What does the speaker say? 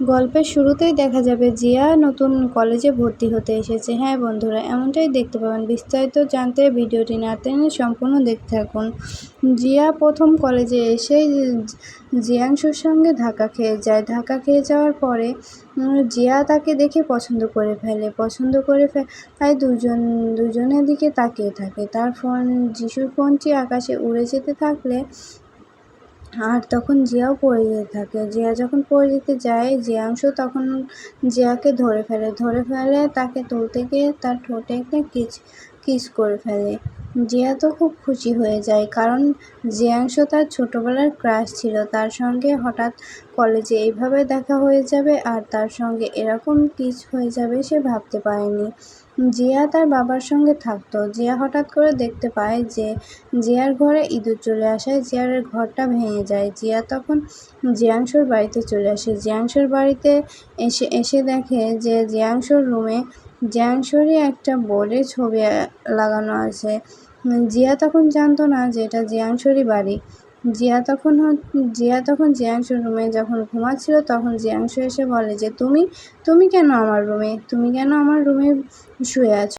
গল্পের শুরুতেই দেখা যাবে জিয়া নতুন কলেজে ভর্তি হতে এসেছে। হ্যাঁ বন্ধুরা, এমনটাই দেখতে পাবেন। বিস্তারিত জানতে ভিডিওটি না টেনে সম্পূর্ণ দেখতে থাকুন। জিয়া প্রথম কলেজে এসেই জিয়াংশুর সঙ্গে ধাক্কা খেয়ে যায়। ধাক্কা খেয়ে যাওয়ার পরে জিয়া তাকে দেখে পছন্দ করে ফেলে। তাই দুজনের দিকে তাকিয়ে থাকে। তার যিশুর ফোনটি আকাশে উড়ে যেতে থাকলে আর তখন জিয়াও পড়ে যেতে থাকে। জিয়া যখন পড়ে যেতে যায়, জিয়াংশু তখন জিয়াকে ধরে ফেলে তাকে তুলতে গিয়ে তার ঠোঁটে একটা কিস করে ফেলে। জিয়া তো খুব খুশি হয়ে যায়, কারণ জিয়াংশু তার ছোটবেলার ক্রাশ ছিল। তার সঙ্গে হঠাৎ কলেজে এইভাবে দেখা হয়ে যাবে আর তার সঙ্গে এরকম কিস হয়ে যাবে সে ভাবতে পারেনি। জিয়া তার বাবার সঙ্গে থাকতো। জিয়া হঠাৎ করে দেখতে পায় যে জিয়ার ঘরে ইঁদুর চলে আসায় জিয়ার ঘরটা ভেঙে যায়। জিয়া তখন জিয়াংশুর বাড়িতে চলে আসে। জিয়াংশুর বাড়িতে এসে দেখে যে জিয়াংশুরই একটা বোর্ডে ছবি লাগানো আছে। জিয়া তখন জানতো না যে এটা জিয়াংশুরই বাড়ি। জিয়া তখন জিয়াংশুর রুমে যখন ঘুমাচ্ছিল, তখন জিয়াংশু এসে বলে যে তুমি কেন আমার রুমে শুয়ে আছো?